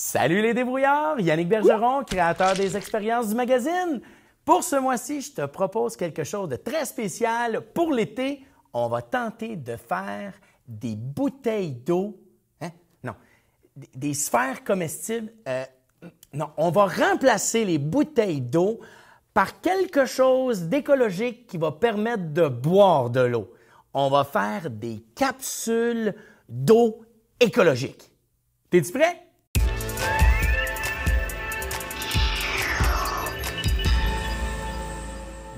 Salut les débrouillards, Yannick Bergeron, créateur des expériences du magazine. Pour ce mois-ci, je te propose quelque chose de très spécial. Pour l'été, on va tenter de faire des bouteilles d'eau, non, des sphères comestibles. Non, on va remplacer les bouteilles d'eau par quelque chose d'écologique qui va permettre de boire de l'eau. On va faire des capsules d'eau écologique. T'es-tu prêt?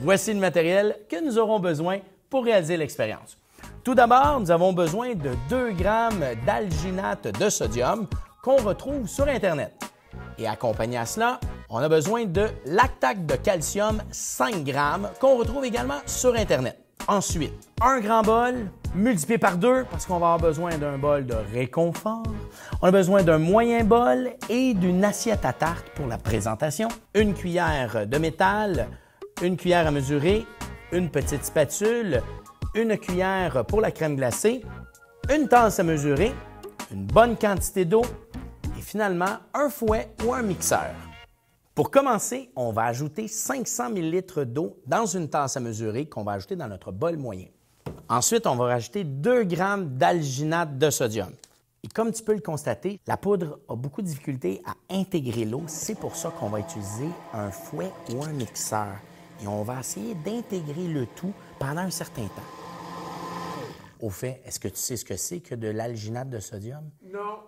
Voici le matériel que nous aurons besoin pour réaliser l'expérience. Tout d'abord, nous avons besoin de 2 grammes d'alginate de sodium qu'on retrouve sur Internet. Et accompagné à cela, on a besoin de lactate de calcium 5 grammes qu'on retrouve également sur Internet. Ensuite, un grand bol multiplié par 2 parce qu'on va avoir besoin d'un bol de réconfort. On a besoin d'un moyen bol et d'une assiette à tarte pour la présentation. Une cuillère de métal, une cuillère à mesurer, une petite spatule, une cuillère pour la crème glacée, une tasse à mesurer, une bonne quantité d'eau et finalement un fouet ou un mixeur. Pour commencer, on va ajouter 500 ml d'eau dans une tasse à mesurer qu'on va ajouter dans notre bol moyen. Ensuite, on va rajouter 2 grammes d'alginate de sodium. Et comme tu peux le constater, la poudre a beaucoup de difficulté à intégrer l'eau. C'est pour ça qu'on va utiliser un fouet ou un mixeur. Et on va essayer d'intégrer le tout pendant un certain temps. Au fait, est-ce que tu sais ce que c'est que de l'alginate de sodium? Non.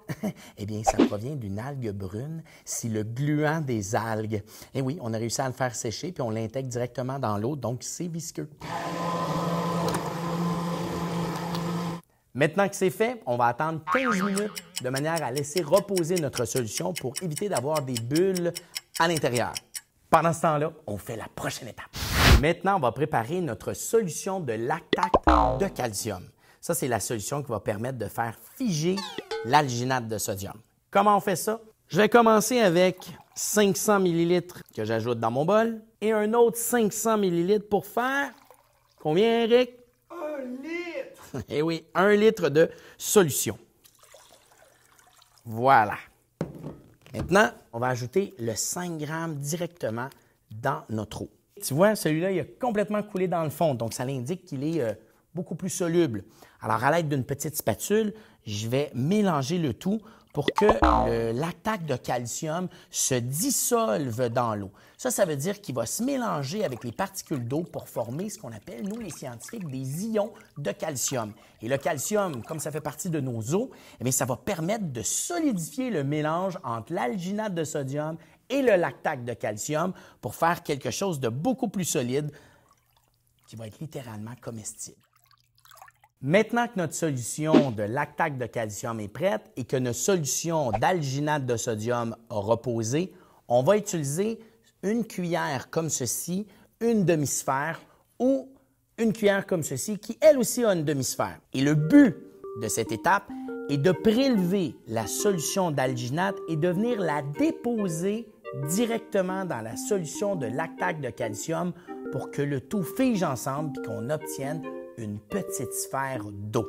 Eh bien, ça provient d'une algue brune. C'est le gluant des algues. Eh oui, on a réussi à le faire sécher puis on l'intègre directement dans l'eau, donc c'est visqueux. Maintenant que c'est fait, on va attendre 15 minutes de manière à laisser reposer notre solution pour éviter d'avoir des bulles à l'intérieur. Pendant ce temps-là, on fait la prochaine étape. Maintenant, on va préparer notre solution de lactate de calcium. Ça, c'est la solution qui va permettre de faire figer l'alginate de sodium. Comment on fait ça? Je vais commencer avec 500 ml que j'ajoute dans mon bol et un autre 500 ml pour faire combien, Eric? 1 litre! Eh oui, 1 litre de solution. Voilà. Maintenant, on va ajouter le 5 grammes directement dans notre eau. Tu vois, celui-là, il a complètement coulé dans le fond, donc ça indique qu'il est beaucoup plus soluble. Alors, à l'aide d'une petite spatule, je vais mélanger le tout pour que le lactate de calcium se dissolve dans l'eau. Ça veut dire qu'il va se mélanger avec les particules d'eau pour former ce qu'on appelle, nous les scientifiques, des ions de calcium. Et le calcium, comme ça fait partie de nos os, eh bien, ça va permettre de solidifier le mélange entre l'alginate de sodium et le lactate de calcium pour faire quelque chose de beaucoup plus solide qui va être littéralement comestible. Maintenant que notre solution de lactate de calcium est prête et que notre solution d'alginate de sodium a reposé, on va utiliser une cuillère comme ceci, une demi-sphère ou une cuillère comme ceci qui, elle aussi, a une demi-sphère. Et le but de cette étape est de prélever la solution d'alginate et de venir la déposer directement dans la solution de lactate de calcium pour que le tout fige ensemble et qu'on obtienne une petite sphère d'eau.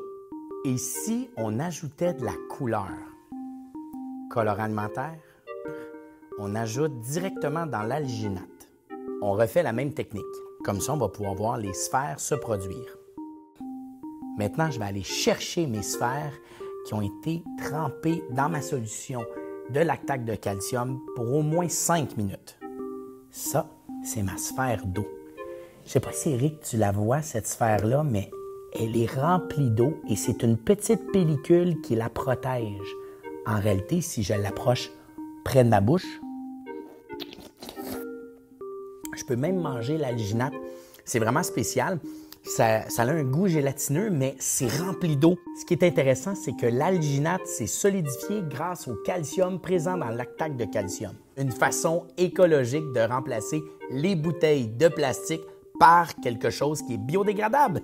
Et si on ajoutait de la couleur? Colorant alimentaire, on ajoute directement dans l'alginate. On refait la même technique. Comme ça, on va pouvoir voir les sphères se produire. Maintenant, je vais aller chercher mes sphères qui ont été trempées dans ma solution de lactate de calcium pour au moins 5 minutes. Ça, c'est ma sphère d'eau. Je ne sais pas si, Eric, tu la vois, cette sphère-là, mais elle est remplie d'eau et c'est une petite pellicule qui la protège. En réalité, si je l'approche près de ma bouche, je peux même manger l'alginate. C'est vraiment spécial. Ça a un goût gélatineux, mais c'est rempli d'eau. Ce qui est intéressant, c'est que l'alginate s'est solidifié grâce au calcium présent dans le lactate de calcium. Une façon écologique de remplacer les bouteilles de plastique par quelque chose qui est biodégradable.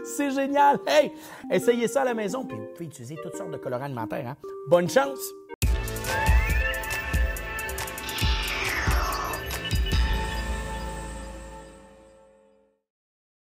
C'est génial! Hey! Essayez ça à la maison, puis vous pouvez utiliser toutes sortes de colorants alimentaires. Bonne chance!